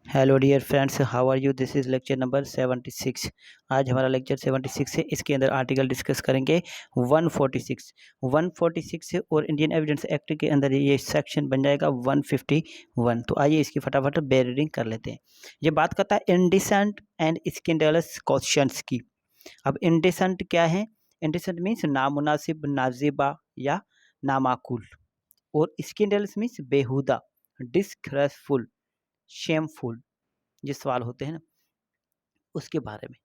Hello dear friends, how are you? This is lecture number 76। आज हमारा lecture 76 है। इसके अंदर आर्टिकल डिस्कस करेंगे 146 और इंडियन एविडेंस एक्ट के अंदर ये सेक्शन बन जाएगा 151। तो आइए इसकी फटाफट बेयर रीडिंग कर लेते हैं। ये बात करता है इंडिसेंट एंड स्कैंडलस क्वेश्चंस की। अब इंडिसेंट क्या है? इंडिसेंट मीन्स नामुनासिब, नाजिबा या नामाकुल, और स्कैंडलस मीन्स बेहुदा, डिसग्रेसफुल, शेमफुल, ये सवाल होते हैं ना, उसके बारे में।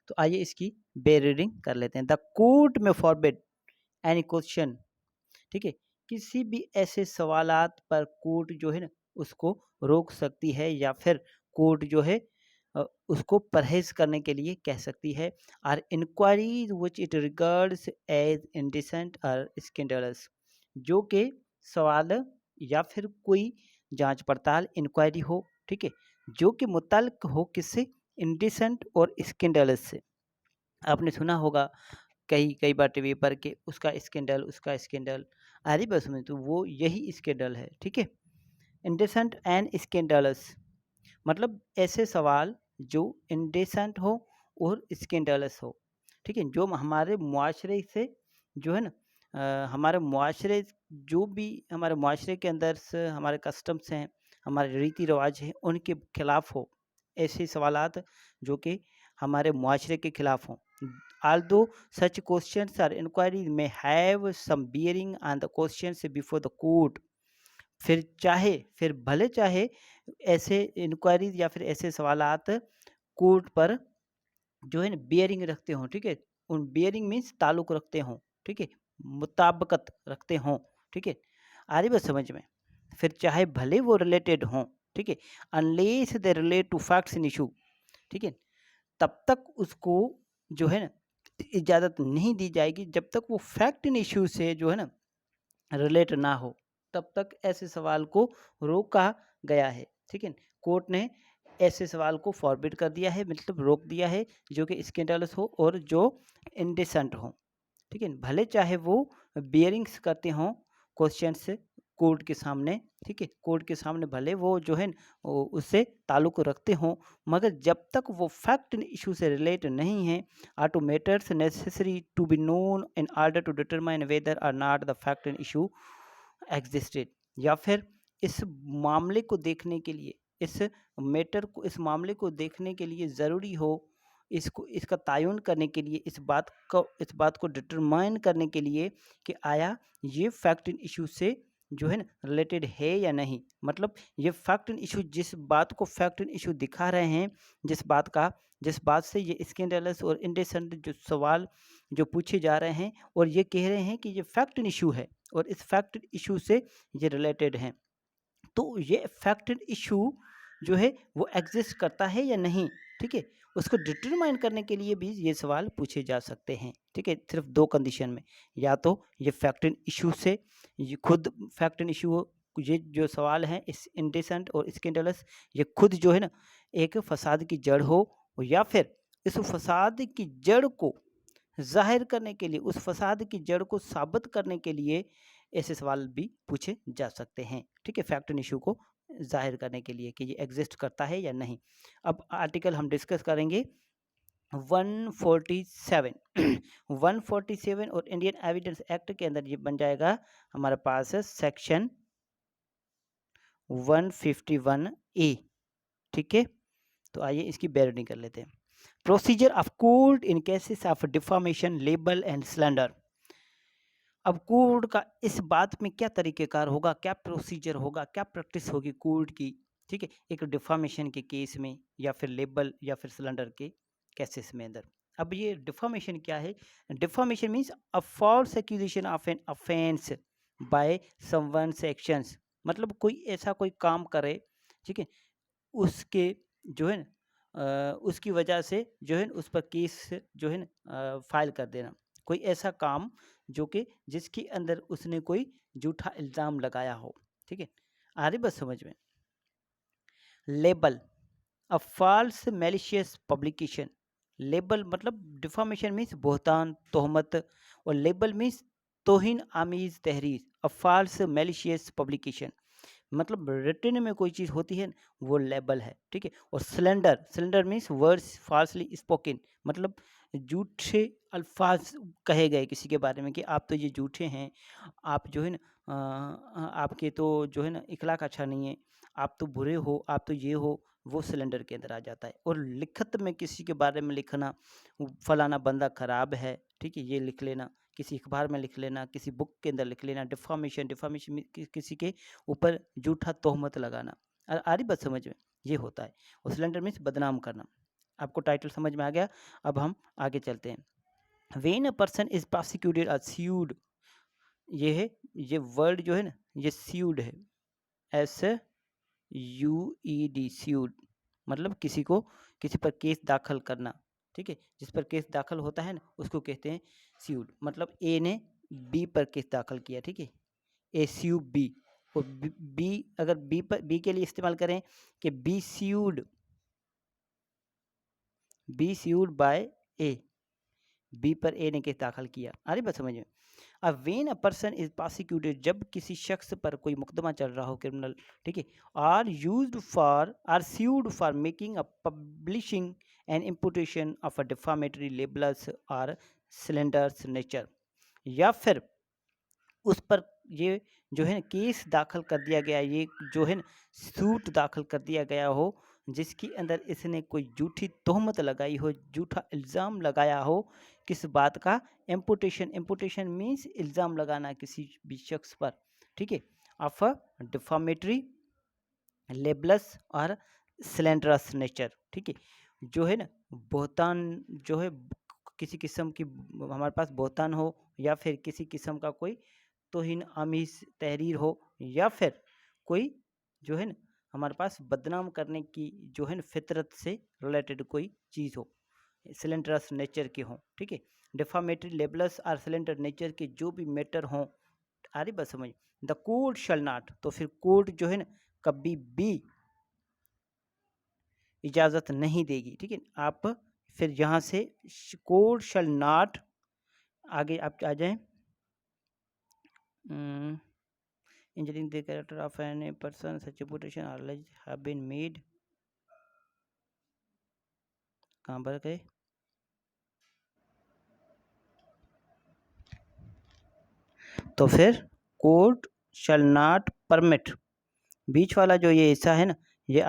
तो आइए इसकी बेयर रीडिंग कर लेते हैं। द कोर्ट में फॉरबिड एनी क्वेश्चन, ठीक है, किसी भी ऐसे सवालात पर कोर्ट जो है ना उसको रोक सकती है, या फिर कोर्ट जो है उसको परहेज करने के लिए कह सकती है। Or inquiries which it regards as indecent और स्कैंडलस, जो कि सवाल या फिर कोई जांच पड़ताल, इंक्वायरी हो, ठीक है, जो कि मुताल्लिक हो किससे? इंडिसेंट और स्कैंडलस से। आपने सुना होगा कई कई बार टीवी पर कि उसका स्कैंडल, उसका स्कैंडल। अरे बस में तो वो यही स्कैंडल है, ठीक है। इंडिसेंट एंड स्कैंडलस मतलब ऐसे सवाल जो इंडिसेंट हो और स्कैंडलस हो, ठीक है, जो हमारे मुआशरे से जो है ना हमारे मुआशरे, जो भी हमारे मुआशरे के अंदर से हमारे कस्टम्स हैं, हमारे रीति रिवाज हैं, उनके खिलाफ हो। ऐसे सवालात जो कि हमारे मुआशरे के खिलाफ हों। although such questions or inquiries may have some bearing on the questions before the court, फिर भले चाहे ऐसे इंक्वायरीज या फिर ऐसे सवालात कोर्ट पर जो है ना बियरिंग रखते हों, ठीक है, उन बियरिंग मीन्स ताल्लुक रखते हों, ठीक है, मुताबकत रखते हों, ठीक है, आ रही बात समझ में। फिर चाहे भले वो रिलेटेड हों, ठीक है, unless they relate to facts in issue, ठीक है, तब तक उसको जो है ना इजाज़त नहीं दी जाएगी जब तक वो फैक्ट इन इशू से जो है ना रिलेट ना हो, तब तक ऐसे सवाल को रोका गया है, ठीक है। कोर्ट ने ऐसे सवाल को फॉरबिड कर दिया है, मतलब रोक दिया है, जो कि स्कैंडलस हो और जो इंडिसेंट हो, ठीक है, भले चाहे वो बियरिंग्स करते हों क्वेश्चंस कोर्ट के सामने, ठीक है, कोर्ट के सामने भले वो जो है उससे ताल्लुक रखते हों, मगर जब तक वो फैक्ट इशू से रिलेट नहीं है, or to matters necessary to be known in order to determine whether or not the fact in issue existed, या फिर इस मामले को देखने के लिए, इस मैटर को, इस मामले को देखने के लिए ज़रूरी हो, इसको इसका तयन करने के लिए, इस बात को डिटरमाइन करने के लिए कि आया ये फैक्ट इन इशू से जो है ना रिलेटेड है या नहीं। मतलब ये फैक्ट इन इशू, जिस बात को फैक्ट इन इशू दिखा रहे हैं, जिस बात से ये स्कैंडलस और इंडिसेंट जो सवाल जो पूछे जा रहे हैं, और ये कह रहे हैं कि ये फैक्ट इन इशू है और इस फैक्ट इशू से ये रिलेटेड हैं, तो ये फैक्ट इशू जो है वो एग्जिस्ट करता है या नहीं, ठीक है, उसको डिटरमाइन करने के लिए भी ये सवाल पूछे जा सकते हैं, ठीक है, सिर्फ दो कंडीशन में। या तो ये फैक्ट इशू से, ये खुद फैक्ट इशू हो, ये जो सवाल हैं इस इंडिसेंट और स्कैंडलस, ये खुद जो है ना एक फसाद की जड़ हो, या फिर इस फसाद की जड़ को ज़ाहिर करने के लिए, उस फसाद की जड़ को साबित करने के लिए ऐसे सवाल भी पूछे जा सकते हैं, ठीक है, फैक्ट एंड इशू को ज़ाहिर करने के लिए कि ये एग्जिस्ट करता है या नहीं। अब आर्टिकल हम डिस्कस करेंगे 147 147 और इंडियन एविडेंस एक्ट के अंदर ये बन जाएगा हमारे पास सेक्शन 151A, ठीक है। तो आइए इसकी बेयरिंग कर लेते हैं। Procedure of court in cases of defamation, label and slander. अब कोर्ट का इस बात में क्या तरीक़ेकार होगा, क्या प्रोसीजर होगा, क्या प्रैक्टिस होगी कोर्ट की, ठीक है, एक डिफामेशन के केस में या फिर लेबल या फिर स्लैंडर के केसेस में अंदर। अब ये डिफामेशन क्या है? Defamation means a false accusation of an offence by someone's actions, मतलब कोई ऐसा कोई काम करे, ठीक है, उसके जो है ना उसकी वजह से जो है उस पर केस जो है ना फाइल कर देना, कोई ऐसा काम जो कि जिसके अंदर उसने कोई झूठा इल्ज़ाम लगाया हो, ठीक है, आ रही बात समझ में। Libel, a false malicious publication. Libel मतलब डिफामेशन मीन्स बोहतान, तोहमत, और लेबल मीन्स तोहिन आमीज़ तहरीर, अ फॉल्स मैलिशियस पब्लिकेशन मतलब रिटन में कोई चीज़ होती है वो लेबल है, ठीक है। और सिलेंडर मीन्स वर्ड्स फाल्सली स्पोकन, मतलब झूठे अल्फाज कहे गए किसी के बारे में कि आप तो ये झूठे हैं, आप जो है ना आपके तो जो है ना इखलाक अच्छा नहीं है, आप तो बुरे हो, आप तो ये हो, वो सिलेंडर के अंदर आ जाता है। और लिखत में किसी के बारे में लिखना, फलाना बंदा खराब है, ठीक है, ये लिख लेना, किसी अखबार में लिख लेना, किसी बुक के अंदर लिख लेना, डिफॉर्मेशन किसी के ऊपर झूठा तोहमत लगाना। आ रही बात समझ में, ये होता है। और सिलेंडर मीन्स बदनाम करना। आपको टाइटल समझ में आ गया। अब हम आगे चलते हैं। When a person is prosecuted और स्यूड, ये है, ये वर्ड जो है ना ये स्यूड है, SUED, स्यूड, मतलब किसी पर केस दाखिल करना, ठीक है। जिस पर केस दाखिल होता है ना उसको कहते हैं स्यूड। मतलब ए ने बी पर केस दाखिल किया, ठीक है, SUB। और बी अगर बी के लिए इस्तेमाल करें कि बी स्यूड बाय ए, बी पर ए ने केस दाखिल किया। आ रही बात समझ में। अब when a person is prosecuted, जब किसी शख्स पर कोई मुकदमा चल रहा हो क्रिमिनल, ठीक है, are sued for making a publishing and imputation of a defamatory labels or slanders nature, या फिर उस पर ये जो है ना केस दाखिल कर दिया गया, ये जो है ना सूट दाखिल कर दिया गया हो जिसके अंदर इसने कोई झूठी तोहमत लगाई हो, झूठा इल्ज़ाम लगाया हो। किस बात का? इम्पुटेशन मीन्स इल्ज़ाम लगाना किसी भी शख्स पर, ठीक है, ऑफ अ डिफामेटरी लेबलस और स्लैंडरस नेचर, ठीक है। जो है ना बहतान, जो है किसी किस्म की हमारे पास बहतान हो, या फिर किसी किस्म का कोई तौहीन आमीज़ तहरीर हो, या फिर कोई जो है ना हमारे पास बदनाम करने की जो है ना फितरत से रिलेटेड कोई चीज़ हो, सिलेंडरस नेचर के हों, ठीक है। डिफामेटरी लेबलस और सिलेंडर नेचर के जो भी मैटर हों, आ रही बात समझ। द कोर्ट शल नॉट, तो फिर कोर्ट जो है ना कभी भी इजाज़त नहीं देगी, ठीक है। आप फिर यहाँ से कोर्ट शल नॉट, आगे आप आ जाएं, injuring the character of any person, such reputation or alleged have been made, कहाँ पर गए, तो फिर कोर्ट शल नॉट परमिट, बीच वाला जो ये हिस्सा है ना ये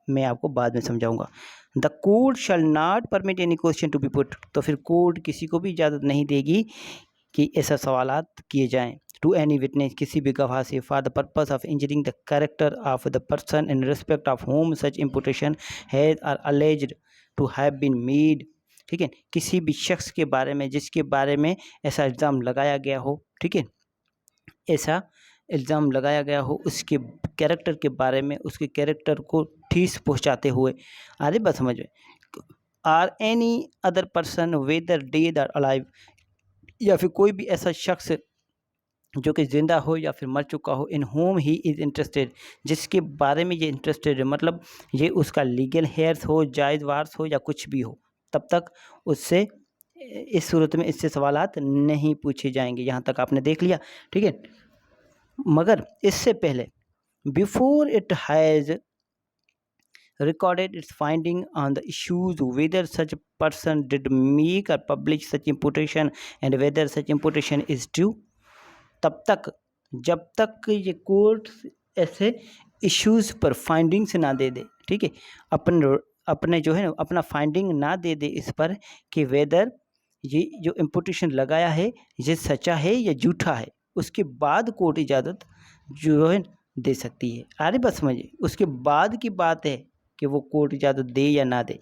मैं आपको बाद में समझाऊंगा। The court shall not permit any question to be put, तो फिर कोर्ट किसी को भी इजाज़त नहीं देगी कि ऐसा सवालात किए जाएं टू एनी विटनेस, किसी भी गवाह से, for the purpose of injuring the character of the person in respect of whom such imputation has or alleged to have been made, ठीक है। किसी भी शख्स के बारे में जिसके बारे में ऐसा इल्ज़ाम लगाया गया हो, ठीक है, ऐसा इल्ज़ाम लगाया गया हो उसके कैरेक्टर के बारे में, उसके कैरेक्टर को ठेस पहुंचाते हुए, आगे बात समझ में, or any other person whether dead or alive, या फिर कोई भी ऐसा शख्स जो कि ज़िंदा हो या फिर मर चुका हो, इन होम ही इज़ इंटरेस्टेड, जिसके बारे में ये इंटरेस्टेड है, मतलब ये उसका लीगल हेयर्स हो, जायज़ वार्स हो या कुछ भी हो, तब तक उससे इस सूरत में इससे सवालात नहीं पूछे जाएंगे। यहाँ तक आपने देख लिया, ठीक है। मगर इससे पहले before it has recorded its finding on the issues whether such person did make or publish such imputation and whether such imputation is true, तब तक जब तक ये कोर्ट ऐसे इश्यूज पर फाइंडिंग्स ना दे दे, ठीक है, अपने जो है ना अपना फाइंडिंग ना दे दे इस पर कि वेदर ये जो इम्पुटेशन लगाया है ये सच्चा है या झूठा है, उसके बाद कोर्ट इजाज़त जो है दे सकती है। आरी बात समझिए, उसके बाद की बात है कि वो कोर्ट इजाज़त दे या ना दे।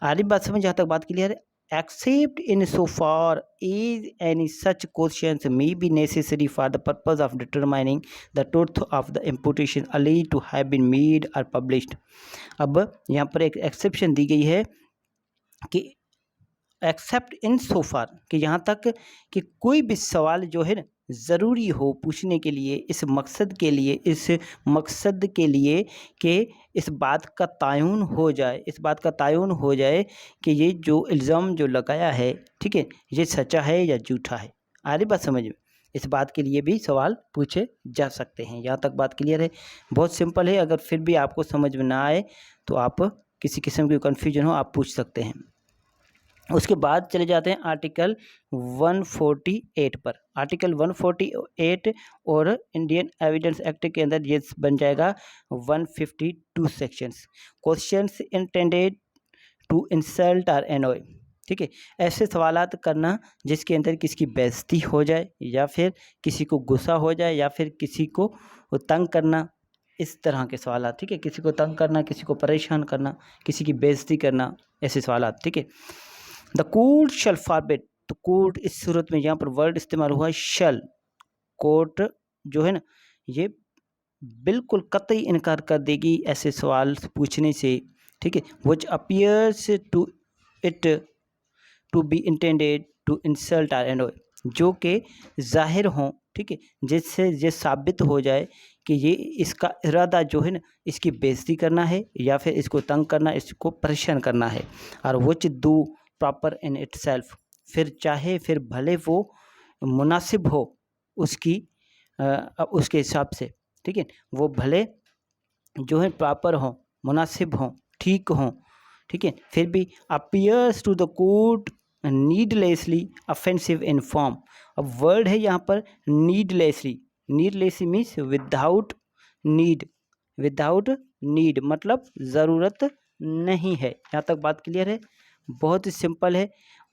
आरी बात समझ, जहाँ तक बात क्लियर है। Except in so far as any such questions may be necessary for the purpose of determining the truth of the imputation alleged to have been made or published। अब यहाँ पर एक एक्सेप्शन दी गई है कि एक्सेप्ट इन सो फार, कि यहाँ तक कि कोई भी सवाल जो है ना ज़रूरी हो पूछने के लिए, इस मकसद के लिए कि इस बात का तयन हो जाए कि ये जो इल्ज़ाम जो लगाया है, ठीक है, ये सच्चा है या झूठा है। आ रही बात समझ में। इस बात के लिए भी सवाल पूछे जा सकते हैं। यहाँ तक बात क्लियर है? बहुत सिंपल है। अगर फिर भी आपको समझ में ना आए तो आप किसी किस्म की कन्फ्यूजन हो आप पूछ सकते हैं। उसके बाद चले जाते हैं आर्टिकल 148 पर। आर्टिकल 148 और इंडियन एविडेंस एक्ट के अंदर ये बन जाएगा 152 sections. Questions intended to insult और एनॉय, ठीक है, ऐसे सवालात करना जिसके अंदर किसी की बेइज्जती हो जाए या फिर किसी को गुस्सा हो जाए या फिर किसी को तंग करना, इस तरह के सवालात, ठीक है, किसी को तंग करना, किसी को परेशान करना, किसी की बेइज्जती करना, ऐसे सवालात, ठीक है। द कोर्ट शैल फॉरबिड, तो कोर्ट इस सूरत में यहाँ पर वर्ड इस्तेमाल हुआ है शैल। कोर्ट जो है ना ये बिल्कुल कतई इनकार कर देगी ऐसे सवाल पूछने से, ठीक है, which appears to it to be intended to insult और एनॉय, जो कि जाहिर हों, ठीक है, जिससे ये साबित हो जाए कि ये इसका इरादा जो है ना इसकी बेइज्जती करना है या फिर इसको तंग करना, इसको परेशान करना है। और which do proper in itself, फिर चाहे फिर भले वो मुनासिब हो उसकी उसके हिसाब से, ठीक है, वो भले जो है प्रॉपर हो, मुनासिब हो, ठीक हो, ठीक है, फिर भी appears to the court needlessly offensive in form. अब वर्ड है यहाँ पर needlessly, needlessly means without need, without need मतलब ज़रूरत नहीं है। यहाँ तक बात क्लियर है? बहुत ही सिंपल है।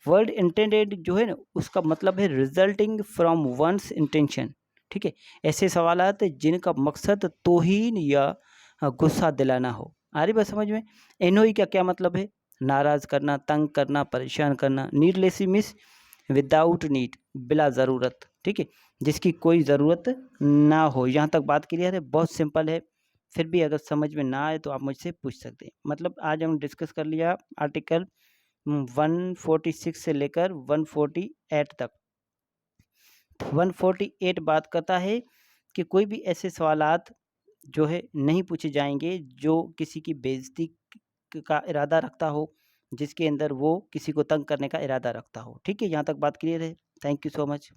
वर्ड इंटेंडेड जो है ना उसका मतलब है रिजल्टिंग फ्रॉम वंस इंटेंशन, ठीक है, ऐसे सवालात जिनका मकसद तौहीन या गुस्सा दिलाना हो। आ रही बात समझ में? एनोई का क्या मतलब है? नाराज़ करना, तंग करना, परेशान करना। नीडलेसली मीन्स विदाउट नीड, बिला ज़रूरत, ठीक है, जिसकी कोई ज़रूरत ना हो। यहाँ तक बात क्लियर है? बहुत सिंपल है। फिर भी अगर समझ में ना आए तो आप मुझसे पूछ सकते हैं। मतलब आज हम डिस्कस कर लिया आर्टिकल 146 से लेकर 148 तक। 148 बात करता है कि कोई भी ऐसे सवालात जो है नहीं पूछे जाएंगे जो किसी की बेइज्जती का इरादा रखता हो, जिसके अंदर वो किसी को तंग करने का इरादा रखता हो, ठीक है। यहाँ तक बात क्लियर है? Thank you so much.